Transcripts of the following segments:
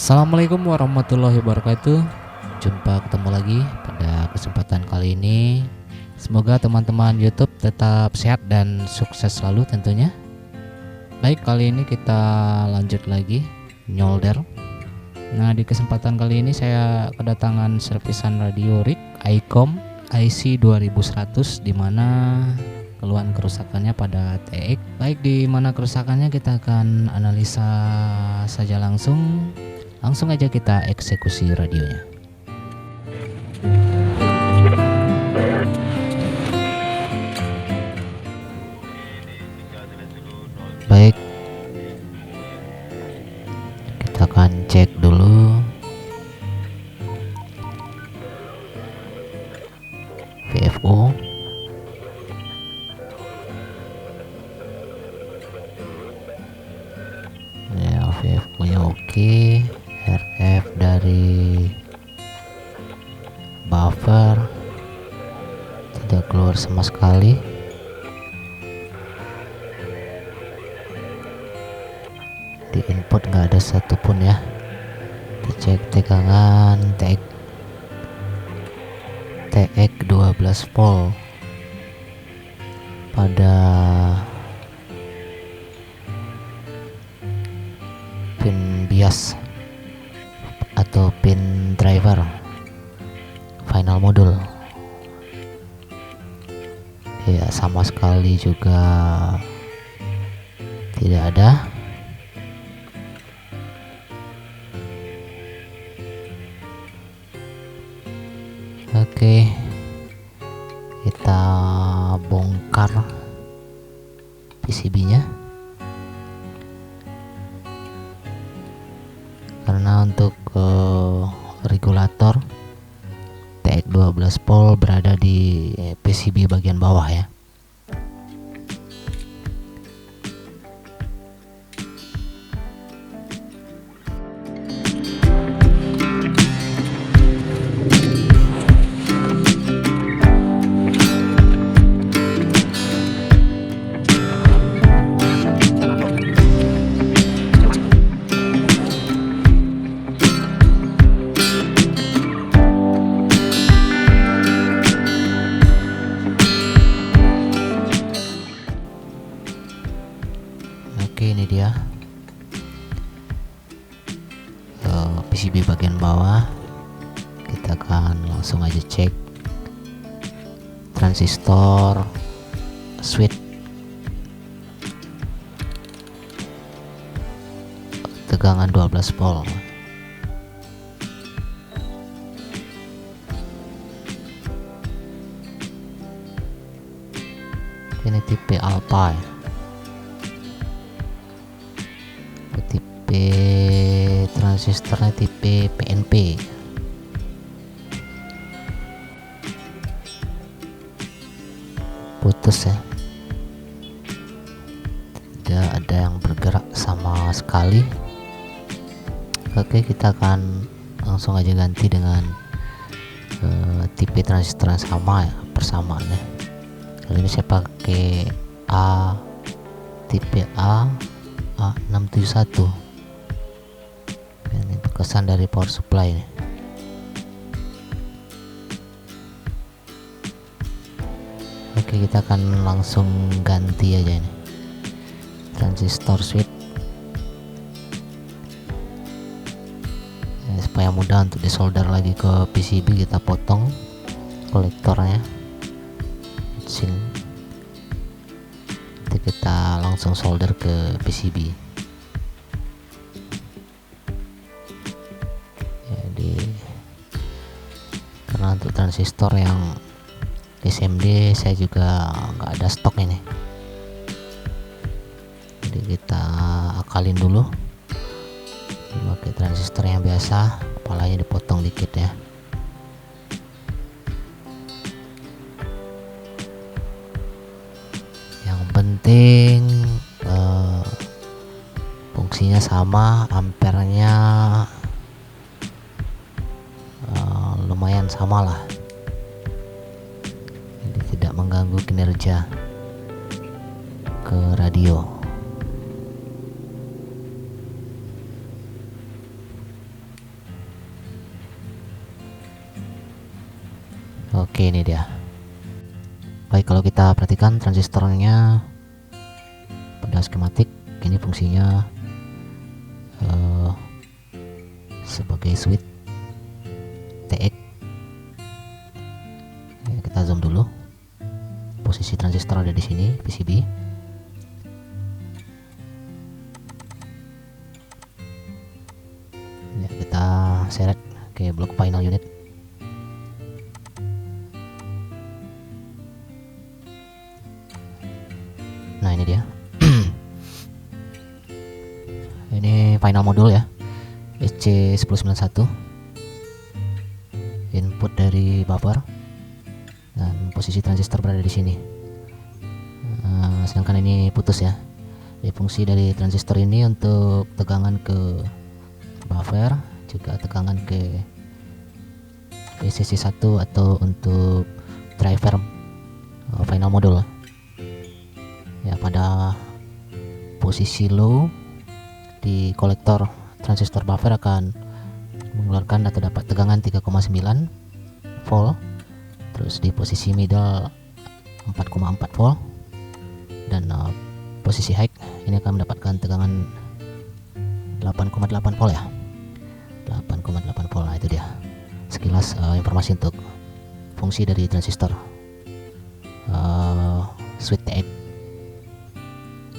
Assalamualaikum warahmatullahi wabarakatuh. Jumpa ketemu lagi pada kesempatan kali ini. Semoga teman-teman YouTube tetap sehat dan sukses selalu tentunya. Baik, kali ini kita lanjut lagi nyolder. Nah, di kesempatan kali ini saya kedatangan servisan radio RIG ICOM IC 2100 di mana keluhan kerusakannya pada TX. Baik, di mana kerusakannya kita akan analisa saja langsung aja kita eksekusi radionya. Baik, kita akan cek dulu VFO. Ya, VFO nya oke. RF dari buffer tidak keluar sama sekali. Di input nggak ada satupun ya. Kita cek tegangan TX 12 volt pada pin bias atau pin driver final module. Ya, sama sekali juga tidak ada. Oke, kita bongkar PCB nya karena untuk regulator TX 12 volt berada di PCB bagian bawah ya. Oke, ini dia PCB bagian bawah. Kita akan langsung aja cek transistor switch tegangan 12 volt. Ini tipe alpha ya. Tipe transistornya tipe PNP. Putus ya, tidak ada yang bergerak sama sekali. Oke, kita akan langsung aja ganti dengan tipe transistor yang sama ya, persamaannya. Kali ini saya pakai tipe A671. Ini kesan dari power supply nih. Oke, kita akan langsung ganti aja ini transistor switch ya, supaya mudah untuk disolder lagi ke PCB. Kita potong kolektornya sini, nanti kita langsung solder ke PCB. Jadi karena untuk transistor yang SMD saya juga nggak ada stok ini, jadi kita akalin dulu pakai transistor yang biasa, kepalanya dipotong dikit ya. Yang penting fungsinya sama, ampernya lumayan sama lah, jadi tidak mengganggu kinerja ke radio. Oke, ini dia. Baik, kalau kita perhatikan transistornya pada skematik ini fungsinya sebagai switch TX. Ya, kita zoom dulu. Posisi transistor ada di sini, PCB. Ya, kita seret ke blok final unit. Nah, ini dia. Ini final modul ya, SC1091. Input dari buffer dan posisi transistor berada di sini. Sedangkan ini putus ya. Jadi fungsi dari transistor ini untuk tegangan ke buffer, juga tegangan ke VCC1 atau untuk driver final modul. Ya, pada posisi low di kolektor transistor buffer akan mengeluarkan atau dapat tegangan 3,9 volt. Terus di posisi middle 4,4 volt, dan posisi high ini akan mendapatkan tegangan 8,8 volt ya. 8,8 volt. Nah, itu dia sekilas informasi untuk fungsi dari transistor switch TX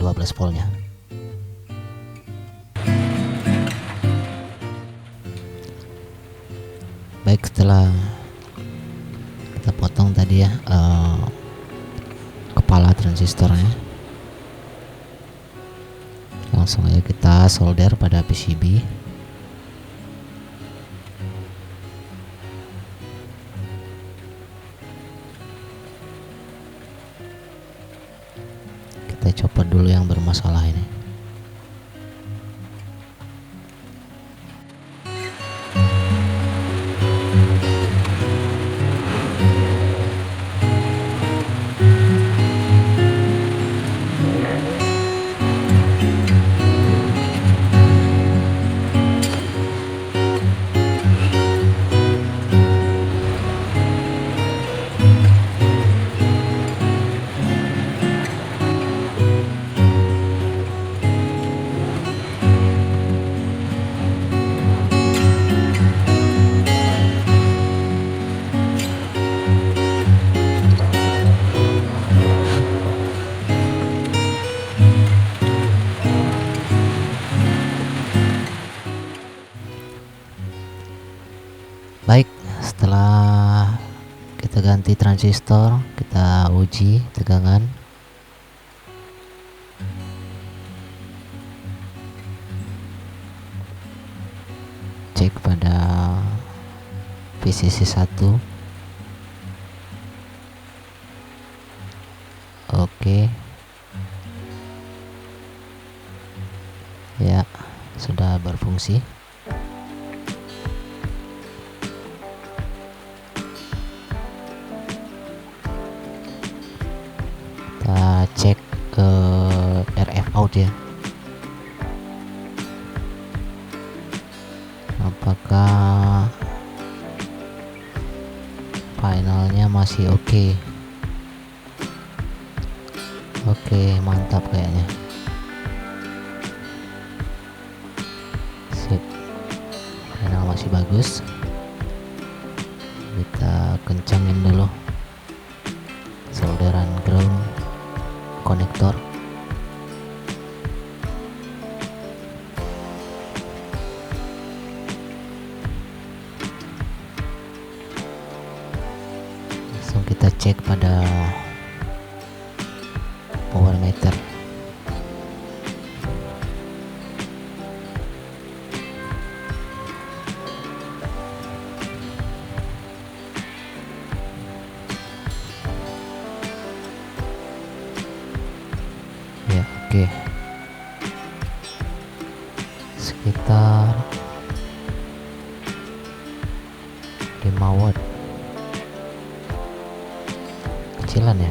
12 voltnya. Baik, setelah kita potong tadi ya kepala transistornya, langsung aja kita solder pada PCB. Kita copot dulu yang bermasalah ini. Baik, setelah kita ganti transistor, kita uji tegangan. Cek pada VCC1. Oke. Ya, sudah berfungsi. Kita cek ke RF out ya, apakah finalnya masih oke. Oke, mantap kayaknya. Sip, final masih bagus. Kita kencangin dulu solderan ground konektor. Langsung kita cek pada power meter. Ya, oke. Sekitar 5 watt. Kecilan ya.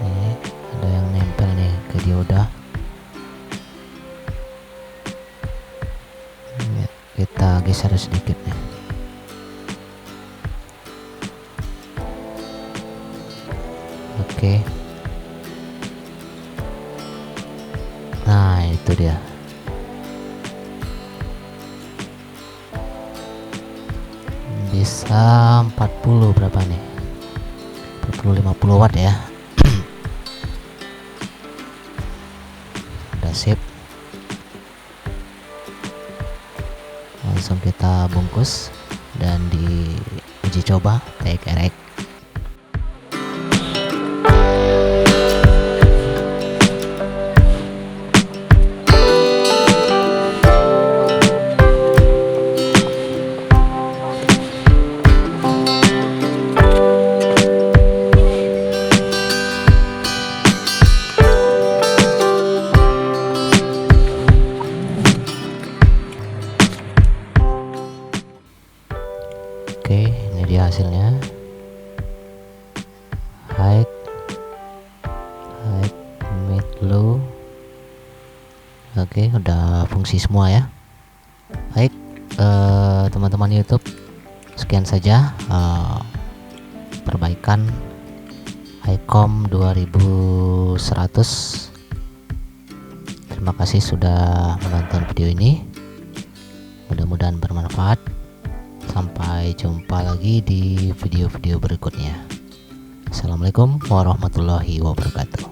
Ini ada yang nempel nih ke dioda. kita geser sedikit nih. Oke. Nah, itu dia. Bisa 40 berapa nih? 40-50 watt ya. Udah sip. Langsung kita bungkus dan diuji coba take erek. Oke, ini dia hasilnya. High, mid, low. Oke, udah fungsi semua ya. Baik, teman-teman YouTube, sekian saja perbaikan Highcom 2100. Terima kasih sudah menonton video ini. Mudah-mudahan bermanfaat. Sampai jumpa lagi di video-video berikutnya. Assalamualaikum warahmatullahi wabarakatuh.